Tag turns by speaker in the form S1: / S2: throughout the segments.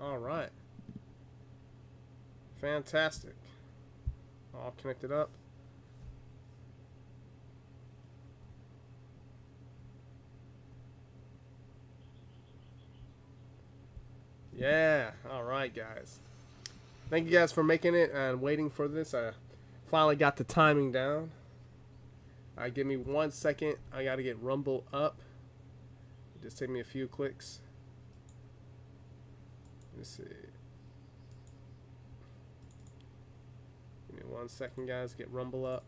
S1: All right. Fantastic. All connected up. Yeah. All right, guys. Thank you guys for making it and waiting for this. I finally got the timing down. Give me 1 second. I got to get Rumble up. Just take me a few clicks. Let's see. Give me 1 second, guys. Get Rumble up.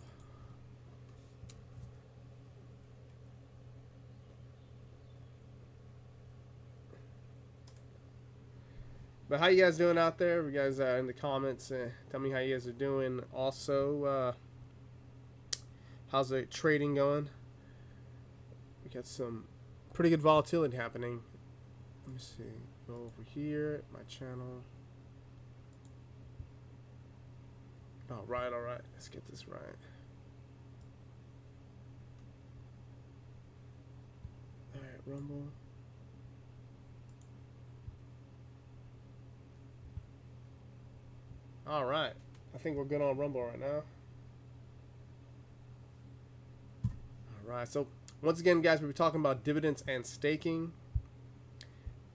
S1: But how you guys doing out there? You guys in the comments, tell me how you guys are doing. Also, how's the trading going? We got some pretty good volatility happening. Let me see. Go over here at my channel. All right. Let's get this right. All right, Rumble. All right. I think we're good on Rumble right now. All right. So once again, guys, we'll be talking about dividends and staking.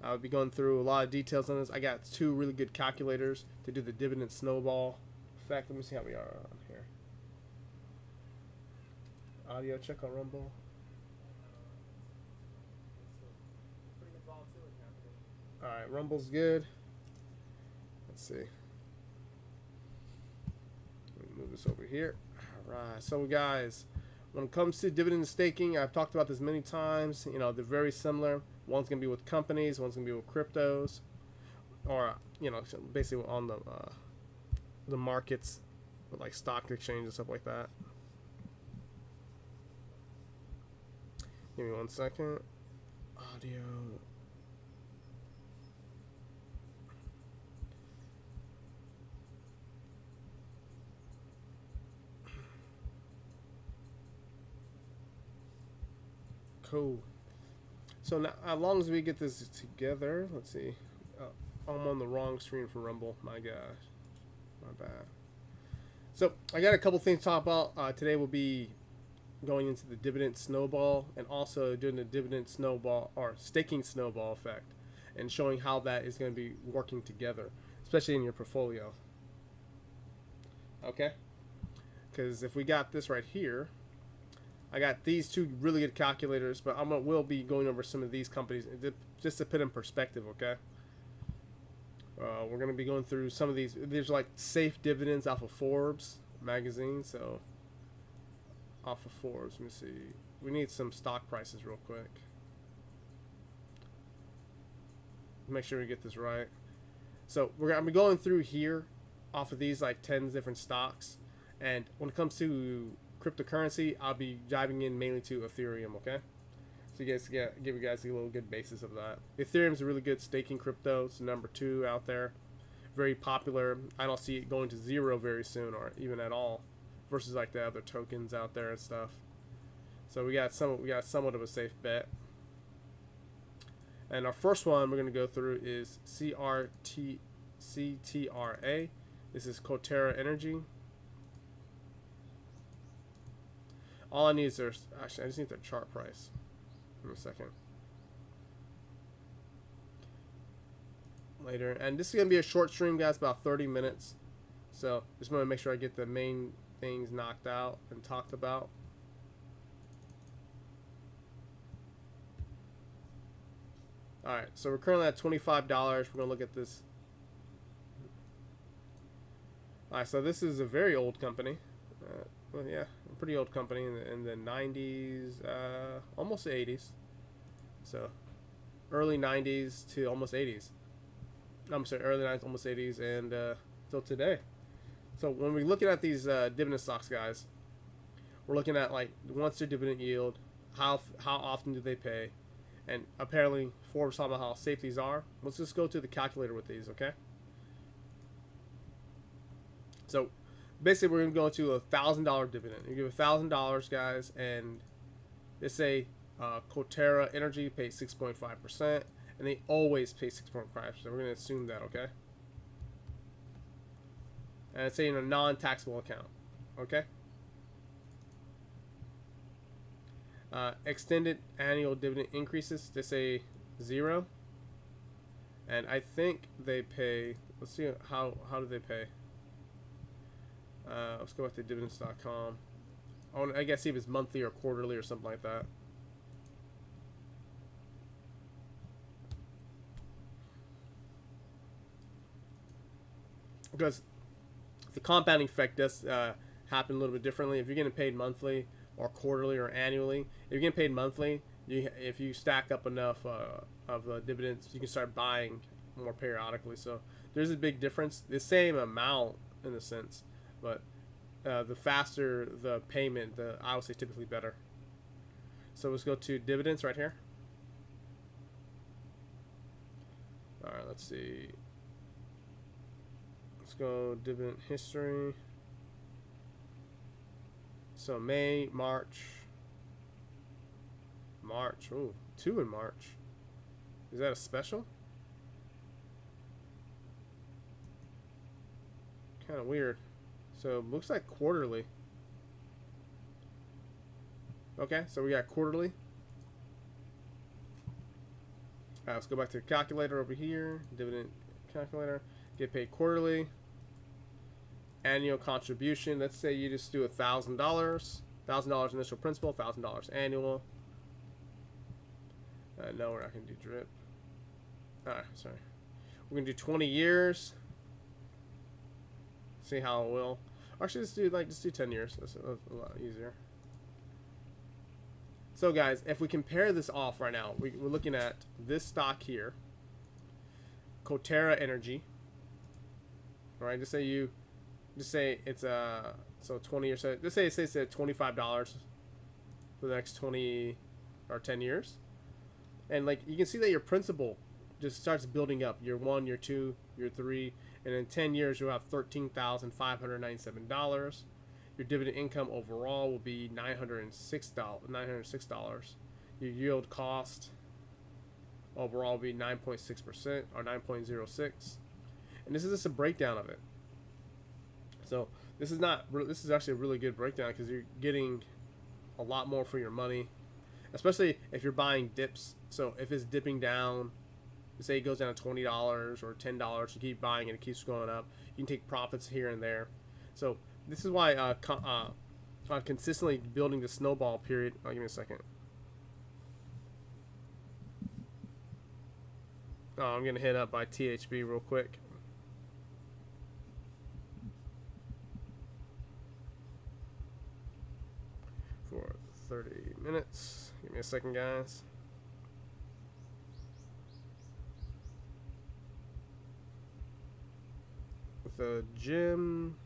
S1: I'll be going through a lot of details on this. I got 2 really good calculators to do the dividend snowball effect. Let me see how we are on here. Audio check on Rumble. All right, Rumble's good. Let's see. Let me move this over here. All right, so guys, when it comes to dividend and staking, I've talked about this many times. You know, they're very similar. One's going to be with companies, one's going to be with cryptos, or, you know, basically on the markets, like stock exchange and stuff like that. Give me 1 second. Audio. Cool. So now, as long as we get this together, let's see. I'm on the wrong screen for Rumble. My gosh, my bad. So I got a couple things to talk about. Today will be going into the dividend snowball and also doing the dividend snowball or staking snowball effect and showing how that is going to be working together, especially in your portfolio. Okay? Because if we got this right here, I got these 2 really good calculators, but will be going over some of these companies just to put in perspective, okay? We're going to be going through some of these. There's like safe dividends off of Forbes magazine, so off of Forbes, let me see. We need some stock prices real quick. Make sure we get this right. So we're going to be going through here off of these like 10 different stocks, and when it comes to cryptocurrency, I'll be diving in mainly to Ethereum, okay? So you guys give you guys a little good basis of that. Ethereum is a really good staking crypto. It's number 2 out there. Very popular. I don't see it going to 0 very soon or even at all versus like the other tokens out there and stuff. So we got somewhat of a safe bet. And our first one we're going to go through is CTRA. This is Coterra Energy. All I need is I just need their chart price. In a second. Later. And this is going to be a short stream, guys, about 30 minutes. So just want to make sure I get the main things knocked out and talked about. Alright, so we're currently at $25. We're going to look at this. Alright, so this is a very old company. Well, yeah, a pretty old company in the 90s, almost the 80s. So, early 90s to almost 80s. I'm sorry, early 90s, almost 80s, and till today. So, when we're looking at these dividend stocks, guys, we're looking at, like, what's their dividend yield, how often do they pay, and apparently Forbes talking about how safe these are. Let's just go to the calculator with these, okay? So, basically, we're going to go into a $1,000 dividend. You give $1,000, guys, and they say Coterra Energy pays 6.5%, and they always pay 6.5%. We're going to assume that, okay? And it's in a non-taxable account, okay? Extended annual dividend increases, they say 0. And I think they pay, let's see, how do they pay? Let's go back to dividends.com. I guess see if it's monthly or quarterly or something like that. Because the compounding effect does happen a little bit differently. If you're getting paid monthly or quarterly or annually, if you're getting paid monthly, if you stack up enough of dividends, you can start buying more periodically. So there's a big difference. The same amount in a sense, but the faster the payment, I would say typically better. So let's go to dividends right here. All right, let's see. Let's go dividend history. So May, March. Ooh, 2 in March. Is that a special? Kind of weird. So looks like quarterly. Okay, so we got quarterly. Let's go back to the calculator over here. Dividend calculator. Get paid quarterly. Annual contribution. Let's say you just do $1,000. $1,000 initial principal. $1,000 annual. No, we're not gonna do drip. Sorry. We're gonna do 20 years. See how it will. Actually, just do 10 years. That's a lot easier. So guys, if we compare this off right now, we're looking at this stock here, Coterra Energy. All right, just say it's so 20 years. So just say it's at $25 for the next 20 or 10 years, and like you can see that your principal just starts building up. Year 1, year 2, year 3, and in 10 years you'll have $13,597. Your dividend income overall will be $906. Your yield cost overall will be 9.6% or 9.06. And this is just a breakdown of it. So this is actually a really good breakdown because you're getting a lot more for your money, especially if you're buying dips. So if it's dipping down, say it goes down to $20 or $10, you keep buying and it keeps going up. You can take profits here and there. So this is why consistently building the snowball period. Give me a second. I'm gonna hit up by THB real quick. For 30 minutes. Give me a second, guys. With the gym.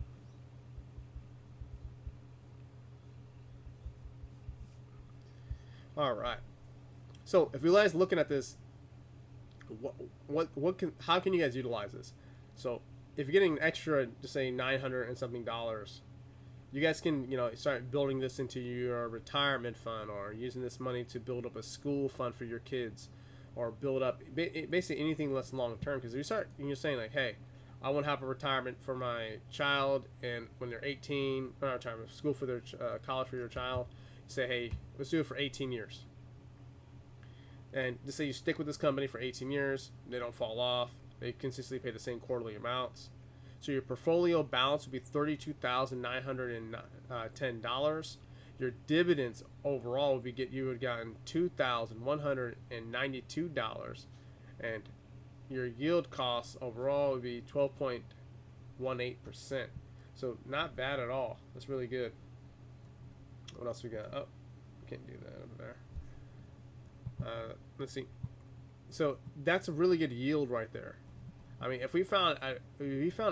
S1: All right. So if you guys looking at this, how can you guys utilize this? So if you're getting an extra, just say $900 and something, you guys can start building this into your retirement fund, or using this money to build up a school fund for your kids, or build up basically anything less long term. Because if you're saying like, hey, I want to have a retirement for my child, and when they're 18, or retirement school for their college for your child. Say, hey, let's do it for 18 years. And just say you stick with this company for 18 years, they don't fall off, they consistently pay the same quarterly amounts. So your portfolio balance would be $32,910. Your dividends overall would be you would gotten $2,192, and your yield costs overall would be 12.18%. So not bad at all. That's really good. What else we got? Oh, can't do that over there. Let's see. So that's a really good yield right there. I mean, if we found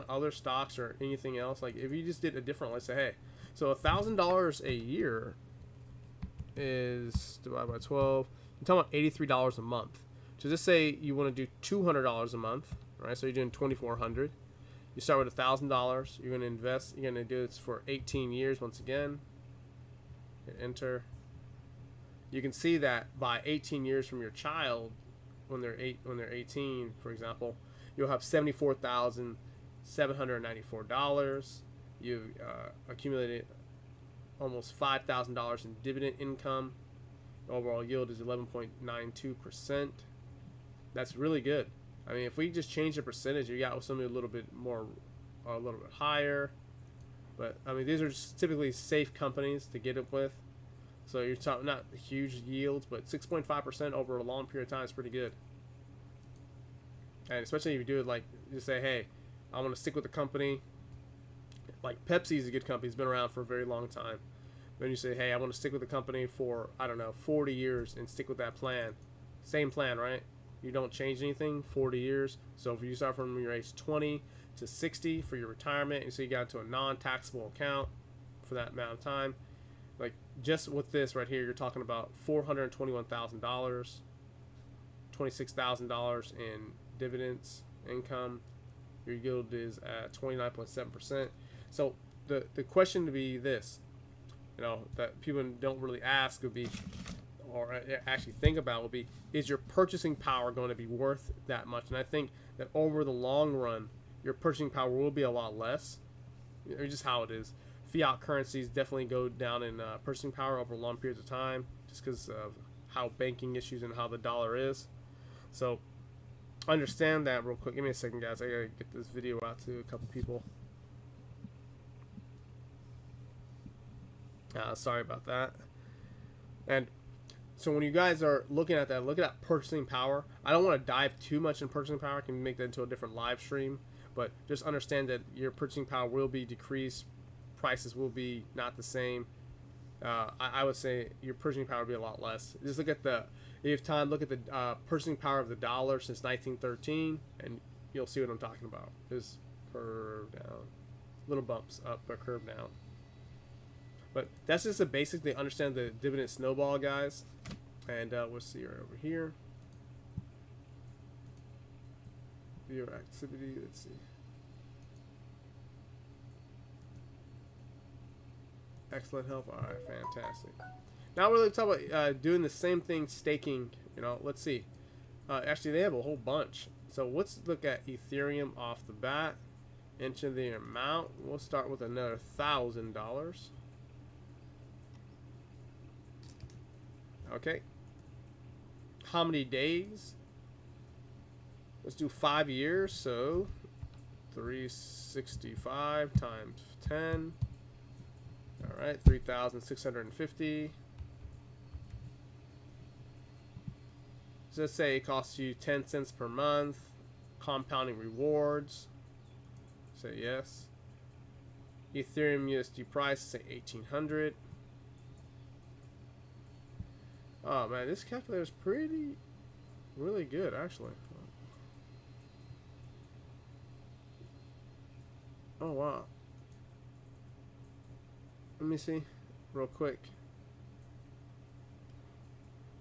S1: other stocks or anything else, like if you just did a different, let's say, hey, so $1,000 a year is divided by 12. You're talking about $83 a month. So just say you want to do $200 a month, right? So you're doing $2,400. You start with $1,000. You're going to invest. You're going to do this for 18 years once again. Hit enter. You can see that by 18 years from your child, when they're 18, for example, you'll have $74,794. You've accumulated almost $5,000 in dividend income. Overall yield is 11.92%. That's really good. I mean, if we just change the percentage, you got something a little bit more, or a little bit higher. But I mean, these are just typically safe companies to get it with. So you're talking not huge yields, but 6.5% over a long period of time is pretty good. And especially if you do it like, you say, hey, I want to stick with the company. Like Pepsi is a good company; it's been around for a very long time. Then you say, hey, I want to stick with the company for, I don't know, 40 years and stick with that plan. Same plan, right? You don't change anything, 40 years. So if you start from your age 20 to 60 for your retirement, and so you got into a non-taxable account for that amount of time, like just with this right here, you're talking about $421,000, $26,000 in dividends income. Your yield is at 29.7%. So the question to be this, that people don't really ask would be, or actually think about would be, is your purchasing power going to be worth that much? And I think that over the long run, your purchasing power will be a lot less. It's just how it is. Fiat currencies definitely go down in purchasing power over long periods of time, just because of how banking issues and how the dollar is. So understand that real quick. Give me a second, guys. I gotta get this video out to a couple people. Sorry about that. And so when you guys are looking at that, look at purchasing power. I don't want to dive too much in purchasing power. I can make that into a different live stream. But just understand that your purchasing power will be decreased. Prices will be not the same. I would say your purchasing power will be a lot less. Just look at if you have time, look at the purchasing power of the dollar since 1913, and you'll see what I'm talking about. This curve down, little bumps up, but curve down. But that's just a basic to understand the dividend snowball, guys. And we'll see right over here. Video activity, let's see. Excellent help. All right, fantastic. Now we're going to talk about doing the same thing, staking. Let's see. Actually, they have a whole bunch. So let's look at Ethereum off the bat. Enter the amount. We'll start with another $1,000. Okay. How many days? Let's do 5 years. So 365 times 10. All right, 3,650. So let's say it costs you 10 cents per month. Compounding rewards. Say yes. Ethereum USD price, say 1,800. Oh man, this calculator is really good actually. Oh wow. Let me see real quick.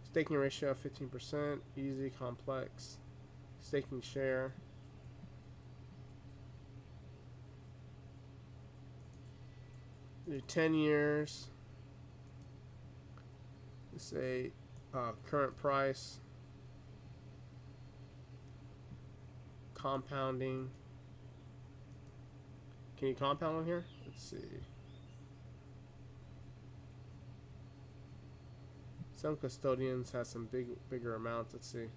S1: Staking ratio 15%, easy, complex. Staking share. Do 10 years. Let's say current price. Compounding. Can you compound on here? Let's see. Some custodians have some bigger amounts. Let's see.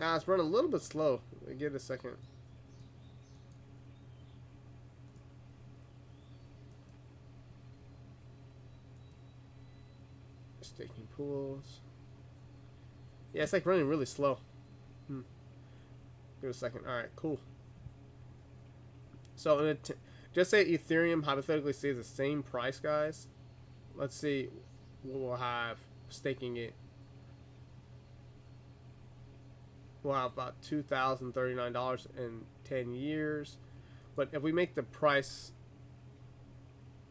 S1: Now it's running a little bit slow. Give it a second. Staking pools. Yeah, it's like running really slow. Give it a second. All right, cool. So just say Ethereum hypothetically stays the same price, guys. Let's see what we'll have staking it. We'll have about $2,039 in 10 years. But if we make the price,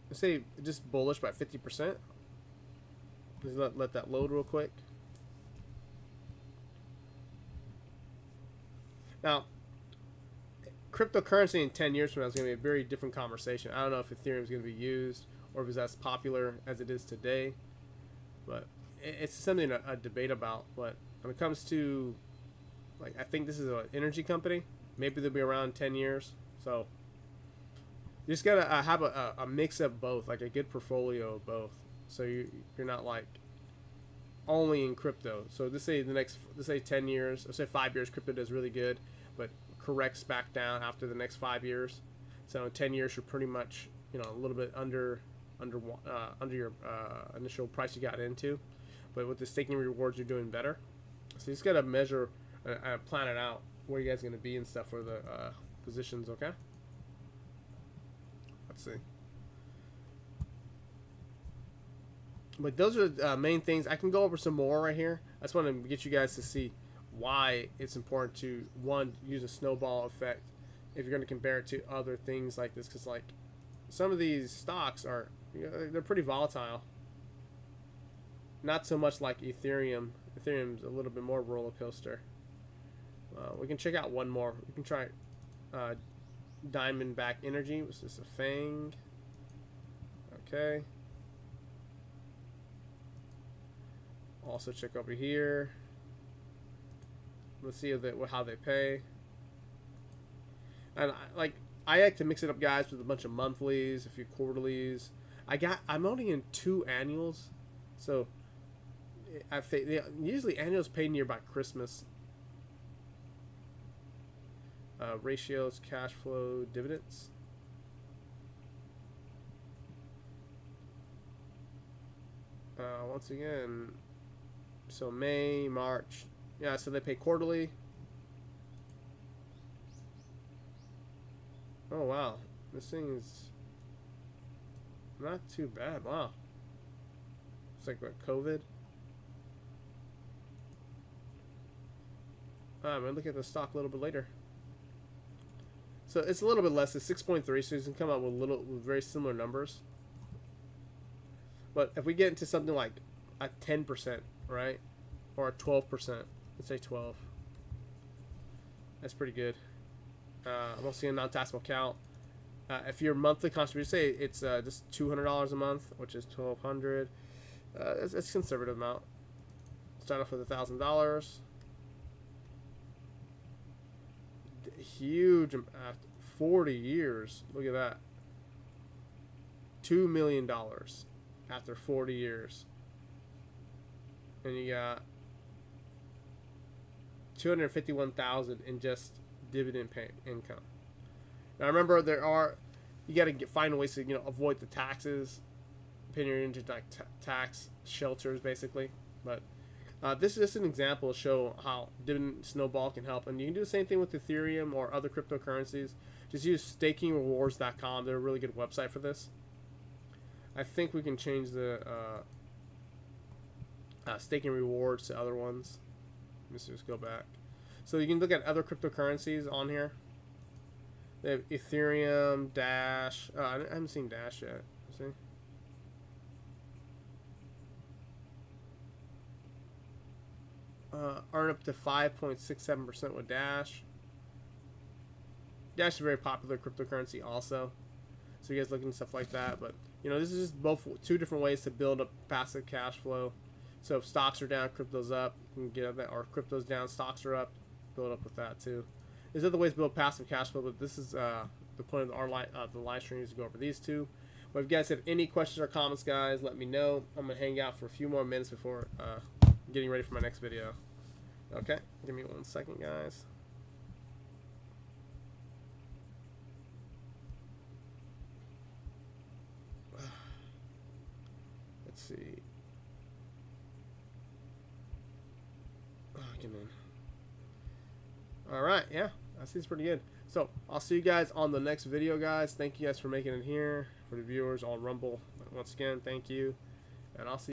S1: let's say just bullish by 50%. Just let that load real quick. Now, cryptocurrency in 10 years from now is going to be a very different conversation. I don't know if Ethereum is going to be used or if it's as popular as it is today. But it's something to debate about. But when it comes to, like, I think this is an energy company. Maybe they'll be around 10 years. So you just gotta have a mix of both, like a good portfolio of both. So you're not like only in crypto. So let's say 10 years, or say 5 years, crypto does really good, but corrects back down after the next 5 years. So in 10 years, you're pretty much, you know, a little bit under your initial price you got into. But with the staking rewards, you're doing better. So you just gotta measure, plan it out where you guys are gonna be and stuff for the positions. Okay. Let's see. But those are the main things. I can go over some more right here. I just want to get you guys to see why it's important to, one, use a snowball effect if you're going to compare it to other things like this, because like some of these stocks are, you know, they're pretty volatile. Not so much like Ethereum. Ethereum's a little bit more roller coaster. We can check out one more. We can try Diamondback Energy. Was this a FANG? Okay. Also check over here. Let's see how they pay. And I like to mix it up, guys, with a bunch of monthlies, a few quarterlies. I'm only in 2 annuals, so I think usually annuals pay near by Christmas. Ratios, cash flow, dividends. Once again, so May, March, yeah. So they pay quarterly. Oh wow, this thing is not too bad. Wow, it's like what, COVID. I'm gonna look at the stock a little bit later. So it's a little bit less. It's 6.3, so you can come up with very similar numbers. But if we get into something like a 10%, right, or a 12%, let's say 12, that's pretty good. I'm also seeing a non-taxable account. If your monthly contribution, say it's just $200 a month, which is $1,200, it's a conservative amount. Start off with $1,000. Huge, 40 years. Look at that. $2 million after 40 years. And you got 251,000 in just dividend pay income. Now remember, you got to find ways to, you know, avoid the taxes, paying into like tax shelters basically. But this is just an example to show how Dividend Snowball can help, and you can do the same thing with Ethereum or other cryptocurrencies. Just use stakingrewards.com. They're a really good website for this. I think we can change the staking rewards to other ones. Let's just go back. So you can look at other cryptocurrencies on here. They have Ethereum, Dash. I haven't seen Dash yet. See? Earn up to 5.67% with Dash. Dash is a very popular cryptocurrency also. So you guys looking at stuff like that. But, you know, this is just both 2 different ways to build up passive cash flow. So if stocks are down, crypto's up. You can get that, or crypto's down, stocks are up. Build up with that too. There's other ways to build passive cash flow, but this is the point of the live stream is to go over these 2. But if you guys have any questions or comments, guys, let me know. I'm gonna hang out for a few more minutes before getting ready for my next video. Okay, give me 1 second, guys. Let's see. Oh, come in. All right, yeah, that seems pretty good. So I'll see you guys on the next video, guys. Thank you guys for making it here. For the viewers on Rumble, once again, thank you, and I'll see you